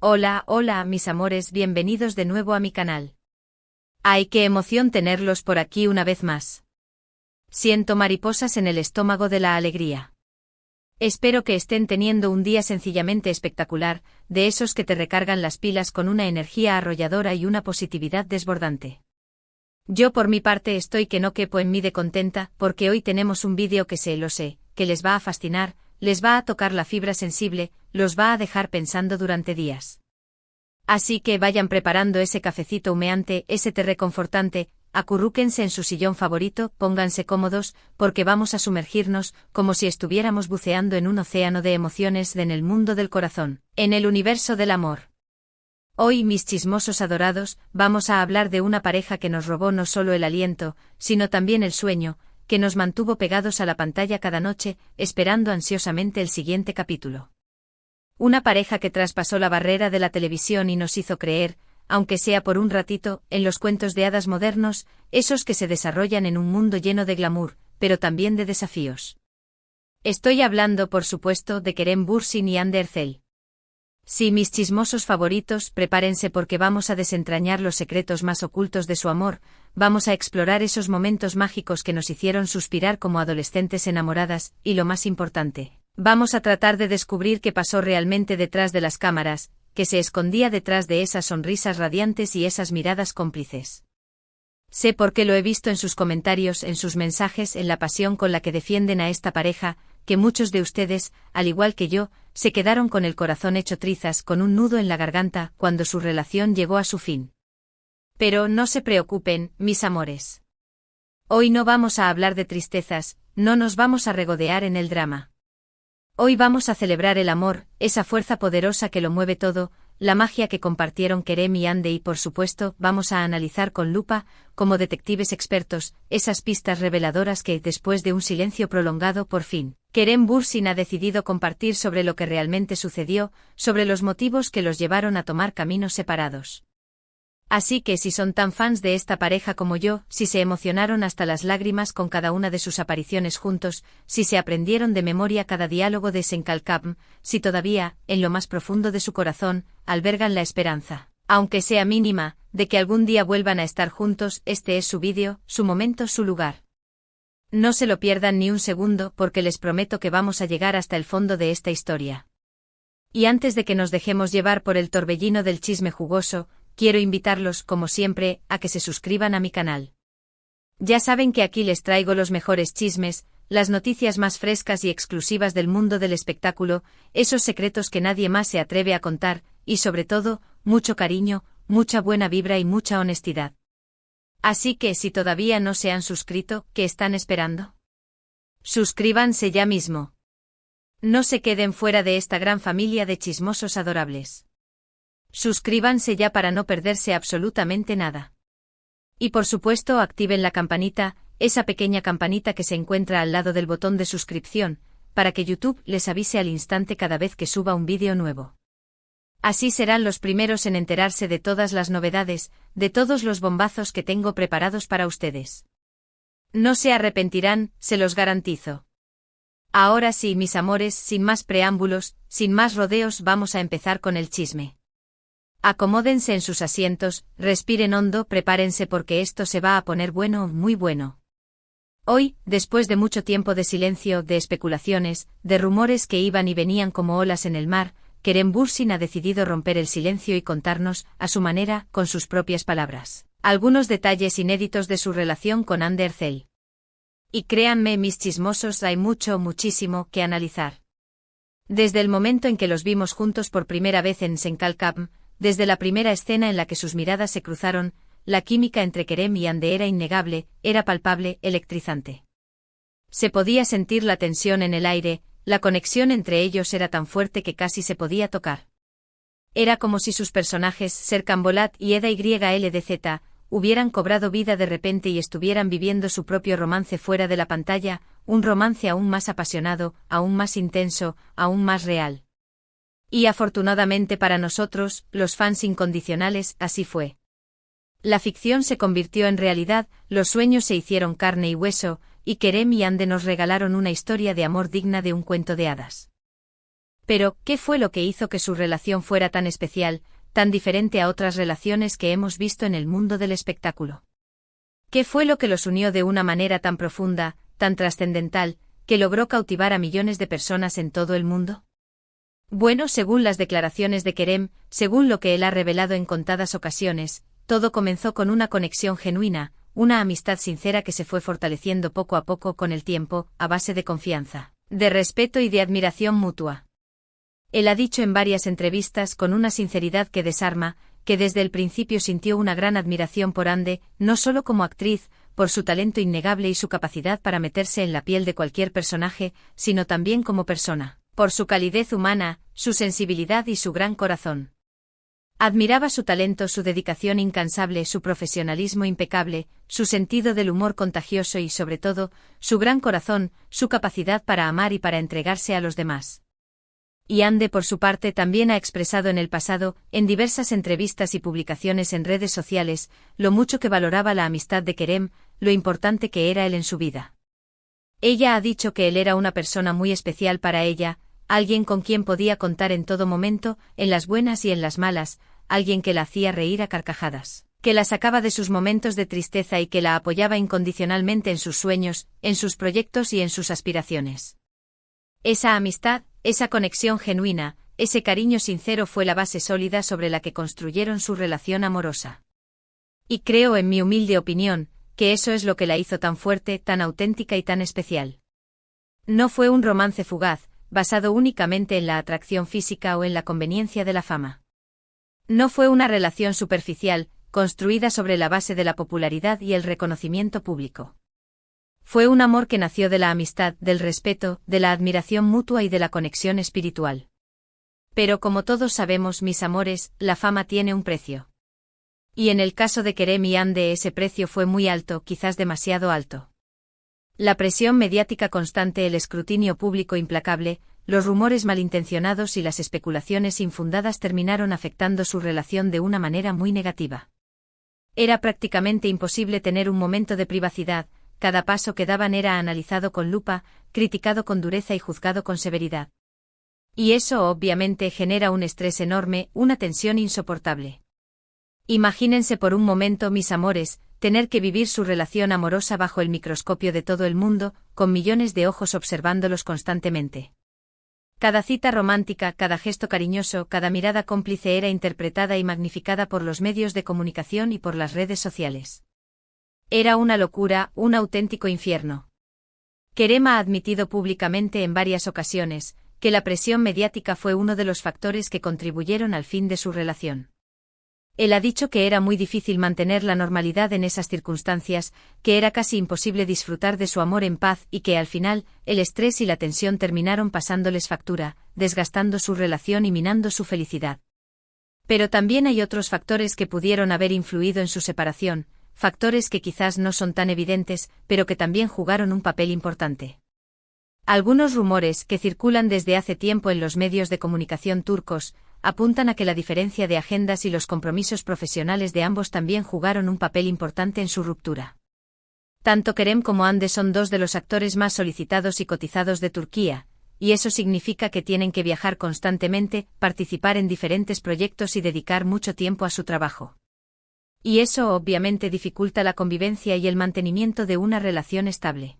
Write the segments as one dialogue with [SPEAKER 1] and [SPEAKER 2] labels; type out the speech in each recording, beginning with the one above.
[SPEAKER 1] Hola, hola, mis amores, bienvenidos de nuevo a mi canal. ¡Ay, qué emoción tenerlos por aquí una vez más! Siento mariposas en el estómago de la alegría. Espero que estén teniendo un día sencillamente espectacular, de esos que te recargan las pilas con una energía arrolladora y una positividad desbordante. Yo por mi parte estoy que no quepo en mí de contenta, porque hoy tenemos un vídeo que lo sé, que les va a fascinar, les va a tocar la fibra sensible, los va a dejar pensando durante días. Así que vayan preparando ese cafecito humeante, ese té reconfortante, acurrúquense en su sillón favorito, pónganse cómodos, porque vamos a sumergirnos, como si estuviéramos buceando en un océano de emociones en el mundo del corazón, en el universo del amor. Hoy, mis chismosos adorados, vamos a hablar de una pareja que nos robó no solo el aliento, sino también el sueño, que nos mantuvo pegados a la pantalla cada noche, esperando ansiosamente el siguiente capítulo. Una pareja que traspasó la barrera de la televisión y nos hizo creer, aunque sea por un ratito, en los cuentos de hadas modernos, esos que se desarrollan en un mundo lleno de glamour, pero también de desafíos. Estoy hablando, por supuesto, de Kerem Bürsin y Hande Erçel. Sí, mis chismosos favoritos, prepárense porque vamos a desentrañar los secretos más ocultos de su amor, vamos a explorar esos momentos mágicos que nos hicieron suspirar como adolescentes enamoradas, y lo más importante, vamos a tratar de descubrir qué pasó realmente detrás de las cámaras, que se escondía detrás de esas sonrisas radiantes y esas miradas cómplices. Sé porque lo he visto en sus comentarios, en sus mensajes, en la pasión con la que defienden a esta pareja, que muchos de ustedes, al igual que yo, se quedaron con el corazón hecho trizas, con un nudo en la garganta, cuando su relación llegó a su fin. Pero no se preocupen, mis amores. Hoy no vamos a hablar de tristezas, no nos vamos a regodear en el drama. Hoy vamos a celebrar el amor, esa fuerza poderosa que lo mueve todo, la magia que compartieron Kerem y Hande y por supuesto vamos a analizar con lupa, como detectives expertos, esas pistas reveladoras que, después de un silencio prolongado por fin, Kerem Bürsin ha decidido compartir sobre lo que realmente sucedió, sobre los motivos que los llevaron a tomar caminos separados. Así que si son tan fans de esta pareja como yo, si se emocionaron hasta las lágrimas con cada una de sus apariciones juntos, si se aprendieron de memoria cada diálogo de Senkalkam, si todavía, en lo más profundo de su corazón, albergan la esperanza, aunque sea mínima, de que algún día vuelvan a estar juntos, este es su vídeo, su momento, su lugar. No se lo pierdan ni un segundo porque les prometo que vamos a llegar hasta el fondo de esta historia. Y antes de que nos dejemos llevar por el torbellino del chisme jugoso, quiero invitarlos, como siempre, a que se suscriban a mi canal. Ya saben que aquí les traigo los mejores chismes, las noticias más frescas y exclusivas del mundo del espectáculo, esos secretos que nadie más se atreve a contar, y sobre todo, mucho cariño, mucha buena vibra y mucha honestidad. Así que si todavía no se han suscrito, ¿qué están esperando? Suscríbanse ya mismo. No se queden fuera de esta gran familia de chismosos adorables. Suscríbanse ya para no perderse absolutamente nada. Y por supuesto activen la campanita, esa pequeña campanita que se encuentra al lado del botón de suscripción, para que YouTube les avise al instante cada vez que suba un vídeo nuevo. Así serán los primeros en enterarse de todas las novedades, de todos los bombazos que tengo preparados para ustedes. No se arrepentirán, se los garantizo. Ahora sí, mis amores, sin más preámbulos, sin más rodeos, vamos a empezar con el chisme. Acomódense en sus asientos, respiren hondo, prepárense porque esto se va a poner bueno, muy bueno. Hoy, después de mucho tiempo de silencio, de especulaciones, de rumores que iban y venían como olas en el mar, Kerem Bürsin ha decidido romper el silencio y contarnos, a su manera, con sus propias palabras, algunos detalles inéditos de su relación con Hande Erçel. Y créanme, mis chismosos, hay muchísimo que analizar. Desde el momento en que los vimos juntos por primera vez en Senkalkam, desde la primera escena en la que sus miradas se cruzaron, la química entre Kerem y Hande era innegable, era palpable, electrizante. Se podía sentir la tensión en el aire, la conexión entre ellos era tan fuerte que casi se podía tocar. Era como si sus personajes, Serkan Bolat y Eda YLDZ, hubieran cobrado vida de repente y estuvieran viviendo su propio romance fuera de la pantalla, un romance aún más apasionado, aún más intenso, aún más real. Y afortunadamente para nosotros, los fans incondicionales, así fue. La ficción se convirtió en realidad, los sueños se hicieron carne y hueso, y Kerem y Hande nos regalaron una historia de amor digna de un cuento de hadas. Pero, ¿qué fue lo que hizo que su relación fuera tan especial, tan diferente a otras relaciones que hemos visto en el mundo del espectáculo? ¿Qué fue lo que los unió de una manera tan profunda, tan trascendental, que logró cautivar a millones de personas en todo el mundo? Bueno, según las declaraciones de Kerem, según lo que él ha revelado en contadas ocasiones, todo comenzó con una conexión genuina, una amistad sincera que se fue fortaleciendo poco a poco con el tiempo, a base de confianza, de respeto y de admiración mutua. Él ha dicho en varias entrevistas con una sinceridad que desarma, que desde el principio sintió una gran admiración por Ande, no solo como actriz, por su talento innegable y su capacidad para meterse en la piel de cualquier personaje, sino también como persona, por su calidez humana, su sensibilidad y su gran corazón. Admiraba su talento, su dedicación incansable, su profesionalismo impecable, su sentido del humor contagioso y, sobre todo, su gran corazón, su capacidad para amar y para entregarse a los demás. Y Ande, por su parte, también ha expresado en el pasado, en diversas entrevistas y publicaciones en redes sociales, lo mucho que valoraba la amistad de Kerem, lo importante que era él en su vida. Ella ha dicho que él era una persona muy especial para ella, alguien con quien podía contar en todo momento, en las buenas y en las malas, alguien que la hacía reír a carcajadas, que la sacaba de sus momentos de tristeza y que la apoyaba incondicionalmente en sus sueños, en sus proyectos y en sus aspiraciones. Esa amistad, esa conexión genuina, ese cariño sincero fue la base sólida sobre la que construyeron su relación amorosa. Y creo, en mi humilde opinión, que eso es lo que la hizo tan fuerte, tan auténtica y tan especial. No fue un romance fugaz, basado únicamente en la atracción física o en la conveniencia de la fama. No fue una relación superficial, construida sobre la base de la popularidad y el reconocimiento público. Fue un amor que nació de la amistad, del respeto, de la admiración mutua y de la conexión espiritual. Pero como todos sabemos, mis amores, la fama tiene un precio. Y en el caso de Kerem y Ande ese precio fue muy alto, quizás demasiado alto. La presión mediática constante, el escrutinio público implacable, los rumores malintencionados y las especulaciones infundadas terminaron afectando su relación de una manera muy negativa. Era prácticamente imposible tener un momento de privacidad. Cada paso que daban era analizado con lupa, criticado con dureza y juzgado con severidad. Y eso obviamente genera un estrés enorme, una tensión insoportable. Imagínense por un momento, mis amores, tener que vivir su relación amorosa bajo el microscopio de todo el mundo, con millones de ojos observándolos constantemente. Cada cita romántica, cada gesto cariñoso, cada mirada cómplice era interpretada y magnificada por los medios de comunicación y por las redes sociales. Era una locura, un auténtico infierno. Kerem ha admitido públicamente en varias ocasiones que la presión mediática fue uno de los factores que contribuyeron al fin de su relación. Él ha dicho que era muy difícil mantener la normalidad en esas circunstancias, que era casi imposible disfrutar de su amor en paz y que al final, el estrés y la tensión terminaron pasándoles factura, desgastando su relación y minando su felicidad. Pero también hay otros factores que pudieron haber influido en su separación, factores que quizás no son tan evidentes, pero que también jugaron un papel importante. Algunos rumores que circulan desde hace tiempo en los medios de comunicación turcos apuntan a que la diferencia de agendas y los compromisos profesionales de ambos también jugaron un papel importante en su ruptura. Tanto Kerem como Ande son dos de los actores más solicitados y cotizados de Turquía, y eso significa que tienen que viajar constantemente, participar en diferentes proyectos y dedicar mucho tiempo a su trabajo. Y eso obviamente dificulta la convivencia y el mantenimiento de una relación estable.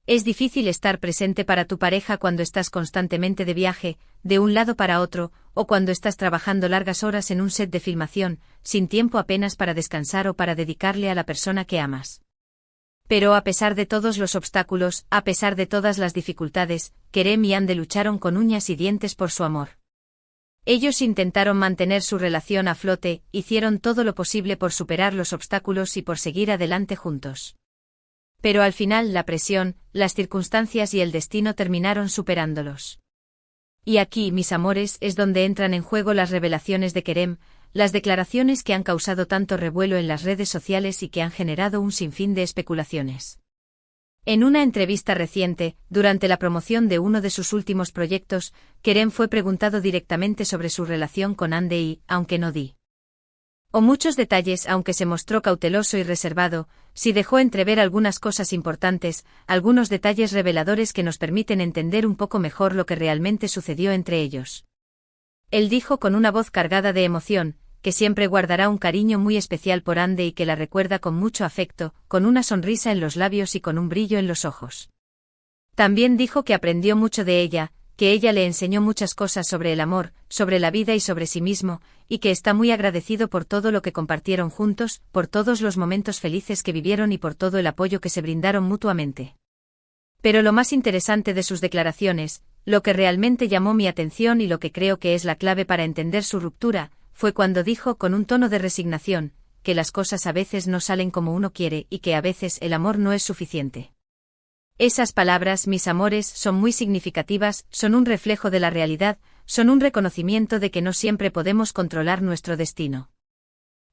[SPEAKER 1] Es difícil estar presente para tu pareja cuando estás constantemente de viaje, de un lado para otro, o cuando estás trabajando largas horas en un set de filmación, sin tiempo apenas para descansar o para dedicarle a la persona que amas. Pero a pesar de todos los obstáculos, a pesar de todas las dificultades, Kerem y Ande lucharon con uñas y dientes por su amor. Ellos intentaron mantener su relación a flote, hicieron todo lo posible por superar los obstáculos y por seguir adelante juntos. Pero al final la presión, las circunstancias y el destino terminaron superándolos. Y aquí, mis amores, es donde entran en juego las revelaciones de Kerem, las declaraciones que han causado tanto revuelo en las redes sociales y que han generado un sinfín de especulaciones. En una entrevista reciente, durante la promoción de uno de sus últimos proyectos, Kerem fue preguntado directamente sobre su relación con Ande y, aunque no di O muchos detalles, aunque se mostró cauteloso y reservado, sí dejó entrever algunas cosas importantes, algunos detalles reveladores que nos permiten entender un poco mejor lo que realmente sucedió entre ellos. Él dijo con una voz cargada de emoción, que siempre guardará un cariño muy especial por Ande y que la recuerda con mucho afecto, con una sonrisa en los labios y con un brillo en los ojos. También dijo que aprendió mucho de ella, que ella le enseñó muchas cosas sobre el amor, sobre la vida y sobre sí mismo, y que está muy agradecido por todo lo que compartieron juntos, por todos los momentos felices que vivieron y por todo el apoyo que se brindaron mutuamente. Pero lo más interesante de sus declaraciones, lo que realmente llamó mi atención y lo que creo que es la clave para entender su ruptura, fue cuando dijo con un tono de resignación, que las cosas a veces no salen como uno quiere y que a veces el amor no es suficiente. Esas palabras, mis amores, son muy significativas, son un reflejo de la realidad, son un reconocimiento de que no siempre podemos controlar nuestro destino.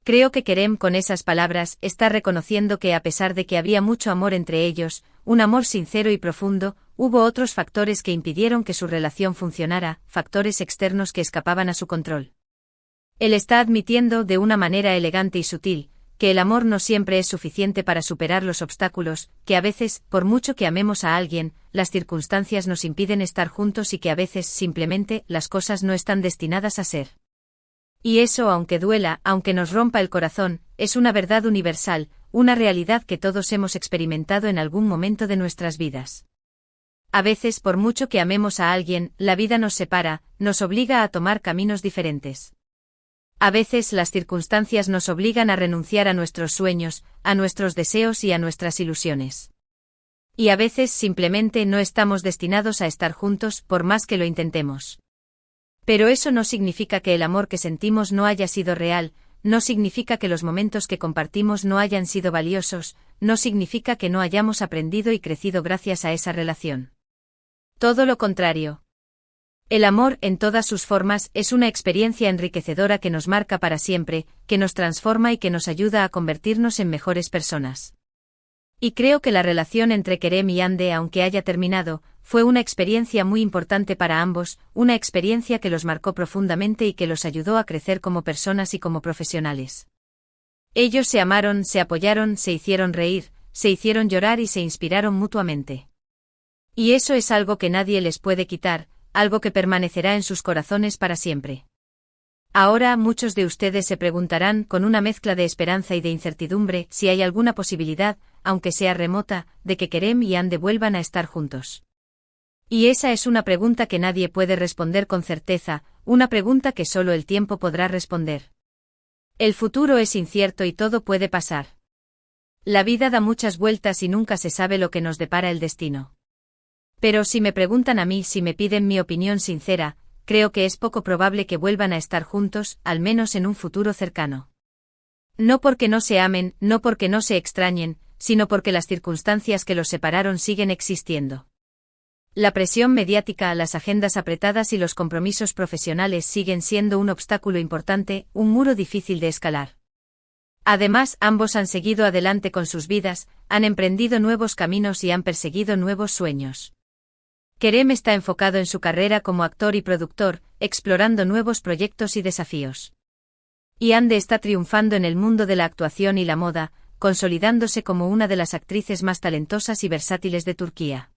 [SPEAKER 1] Creo que Kerem con esas palabras está reconociendo que a pesar de que había mucho amor entre ellos, un amor sincero y profundo, hubo otros factores que impidieron que su relación funcionara, factores externos que escapaban a su control. Él está admitiendo, de una manera elegante y sutil, que el amor no siempre es suficiente para superar los obstáculos, que a veces, por mucho que amemos a alguien, las circunstancias nos impiden estar juntos y que a veces, simplemente, las cosas no están destinadas a ser. Y eso, aunque duela, aunque nos rompa el corazón, es una verdad universal, una realidad que todos hemos experimentado en algún momento de nuestras vidas. A veces, por mucho que amemos a alguien, la vida nos separa, nos obliga a tomar caminos diferentes. A veces las circunstancias nos obligan a renunciar a nuestros sueños, a nuestros deseos y a nuestras ilusiones. Y a veces simplemente no estamos destinados a estar juntos por más que lo intentemos. Pero eso no significa que el amor que sentimos no haya sido real, no significa que los momentos que compartimos no hayan sido valiosos, no significa que no hayamos aprendido y crecido gracias a esa relación. Todo lo contrario. El amor, en todas sus formas, es una experiencia enriquecedora que nos marca para siempre, que nos transforma y que nos ayuda a convertirnos en mejores personas. Y creo que la relación entre Kerem y Ande, aunque haya terminado, fue una experiencia muy importante para ambos, una experiencia que los marcó profundamente y que los ayudó a crecer como personas y como profesionales. Ellos se amaron, se apoyaron, se hicieron reír, se hicieron llorar y se inspiraron mutuamente. Y eso es algo que nadie les puede quitar, algo que permanecerá en sus corazones para siempre. Ahora muchos de ustedes se preguntarán, con una mezcla de esperanza y de incertidumbre, si hay alguna posibilidad, aunque sea remota, de que Kerem y Ande vuelvan a estar juntos. Y esa es una pregunta que nadie puede responder con certeza, una pregunta que solo el tiempo podrá responder. El futuro es incierto y todo puede pasar. La vida da muchas vueltas y nunca se sabe lo que nos depara el destino. Pero si me preguntan a mí, si me piden mi opinión sincera, creo que es poco probable que vuelvan a estar juntos, al menos en un futuro cercano. No porque no se amen, no porque no se extrañen, sino porque las circunstancias que los separaron siguen existiendo. La presión mediática, las agendas apretadas y los compromisos profesionales siguen siendo un obstáculo importante, un muro difícil de escalar. Además, ambos han seguido adelante con sus vidas, han emprendido nuevos caminos y han perseguido nuevos sueños. Kerem está enfocado en su carrera como actor y productor, explorando nuevos proyectos y desafíos. Y Ande está triunfando en el mundo de la actuación y la moda, consolidándose como una de las actrices más talentosas y versátiles de Turquía.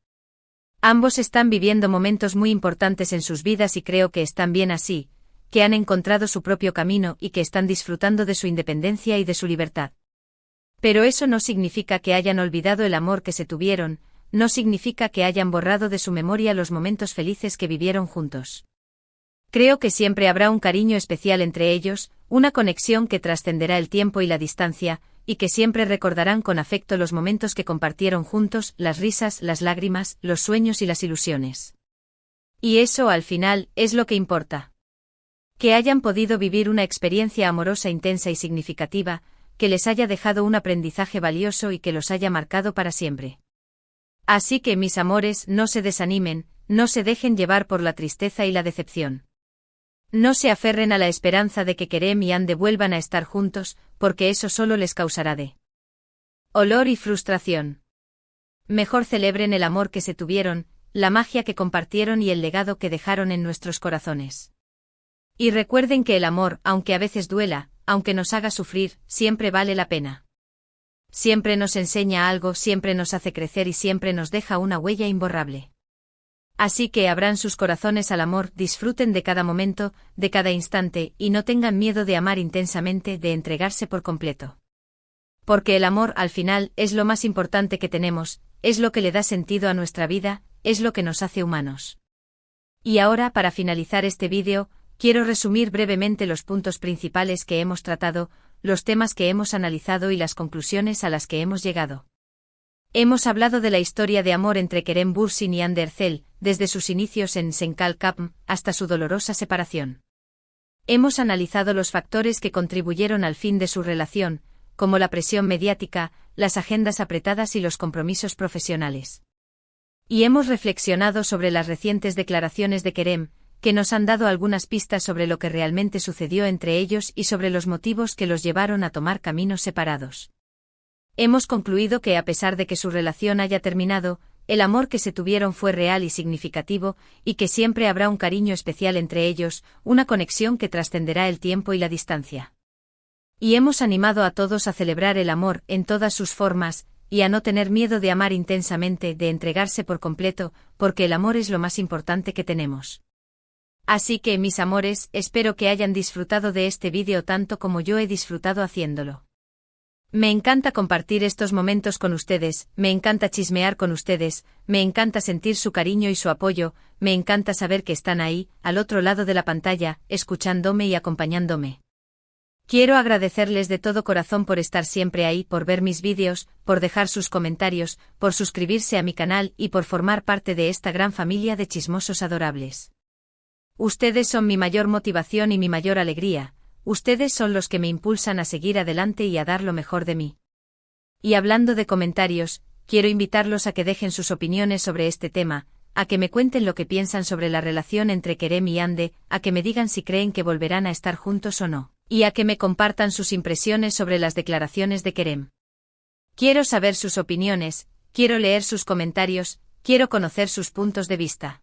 [SPEAKER 1] Ambos están viviendo momentos muy importantes en sus vidas y creo que están bien así, que han encontrado su propio camino y que están disfrutando de su independencia y de su libertad. Pero eso no significa que hayan olvidado el amor que se tuvieron, no significa que hayan borrado de su memoria los momentos felices que vivieron juntos. Creo que siempre habrá un cariño especial entre ellos, una conexión que trascenderá el tiempo y la distancia, y que siempre recordarán con afecto los momentos que compartieron juntos, las risas, las lágrimas, los sueños y las ilusiones. Y eso, al final, es lo que importa. Que hayan podido vivir una experiencia amorosa intensa y significativa, que les haya dejado un aprendizaje valioso y que los haya marcado para siempre. Así que, mis amores, no se desanimen, no se dejen llevar por la tristeza y la decepción. No se aferren a la esperanza de que Kerem y Ande vuelvan a estar juntos, porque eso solo les causará dolor y frustración. Mejor celebren el amor que se tuvieron, la magia que compartieron y el legado que dejaron en nuestros corazones. Y recuerden que el amor, aunque a veces duela, aunque nos haga sufrir, siempre vale la pena. Siempre nos enseña algo, siempre nos hace crecer y siempre nos deja una huella imborrable. Así que abran sus corazones al amor, disfruten de cada momento, de cada instante, y no tengan miedo de amar intensamente, de entregarse por completo. Porque el amor, al final, es lo más importante que tenemos, es lo que le da sentido a nuestra vida, es lo que nos hace humanos. Y ahora, para finalizar este vídeo, quiero resumir brevemente los puntos principales que hemos tratado, los temas que hemos analizado y las conclusiones a las que hemos llegado. Hemos hablado de la historia de amor entre Kerem Bürsin y Hande Erçel, desde sus inicios en Senkal Kapm hasta su dolorosa separación. Hemos analizado los factores que contribuyeron al fin de su relación, como la presión mediática, las agendas apretadas y los compromisos profesionales. Y hemos reflexionado sobre las recientes declaraciones de Kerem, que nos han dado algunas pistas sobre lo que realmente sucedió entre ellos y sobre los motivos que los llevaron a tomar caminos separados. Hemos concluido que a pesar de que su relación haya terminado, el amor que se tuvieron fue real y significativo, y que siempre habrá un cariño especial entre ellos, una conexión que trascenderá el tiempo y la distancia. Y hemos animado a todos a celebrar el amor en todas sus formas, y a no tener miedo de amar intensamente, de entregarse por completo, porque el amor es lo más importante que tenemos. Así que, mis amores, espero que hayan disfrutado de este vídeo tanto como yo he disfrutado haciéndolo. Me encanta compartir estos momentos con ustedes, me encanta chismear con ustedes, me encanta sentir su cariño y su apoyo, me encanta saber que están ahí, al otro lado de la pantalla, escuchándome y acompañándome. Quiero agradecerles de todo corazón por estar siempre ahí, por ver mis vídeos, por dejar sus comentarios, por suscribirse a mi canal y por formar parte de esta gran familia de chismosos adorables. Ustedes son mi mayor motivación y mi mayor alegría, ustedes son los que me impulsan a seguir adelante y a dar lo mejor de mí. Y hablando de comentarios, quiero invitarlos a que dejen sus opiniones sobre este tema, a que me cuenten lo que piensan sobre la relación entre Kerem y Hande, a que me digan si creen que volverán a estar juntos o no, y a que me compartan sus impresiones sobre las declaraciones de Kerem. Quiero saber sus opiniones, quiero leer sus comentarios, quiero conocer sus puntos de vista.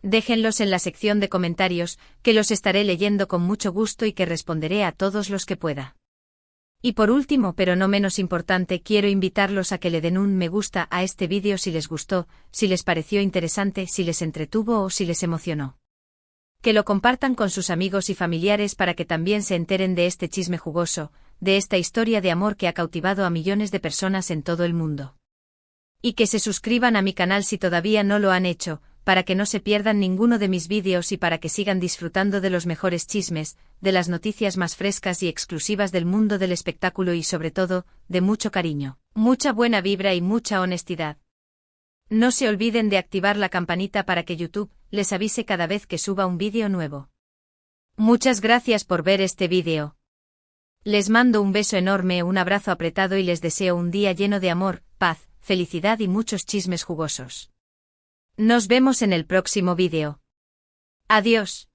[SPEAKER 1] Déjenlos en la sección de comentarios, que los estaré leyendo con mucho gusto y que responderé a todos los que pueda. Y por último, pero no menos importante, quiero invitarlos a que le den un me gusta a este vídeo si les gustó, si les pareció interesante, si les entretuvo o si les emocionó. Que lo compartan con sus amigos y familiares para que también se enteren de este chisme jugoso, de esta historia de amor que ha cautivado a millones de personas en todo el mundo. Y que se suscriban a mi canal si todavía no lo han hecho, para que no se pierdan ninguno de mis vídeos y para que sigan disfrutando de los mejores chismes, de las noticias más frescas y exclusivas del mundo del espectáculo y sobre todo, de mucho cariño, mucha buena vibra y mucha honestidad. No se olviden de activar la campanita para que YouTube les avise cada vez que suba un vídeo nuevo. Muchas gracias por ver este vídeo. Les mando un beso enorme, un abrazo apretado y les deseo un día lleno de amor, paz, felicidad y muchos chismes jugosos. Nos vemos en el próximo vídeo. Adiós.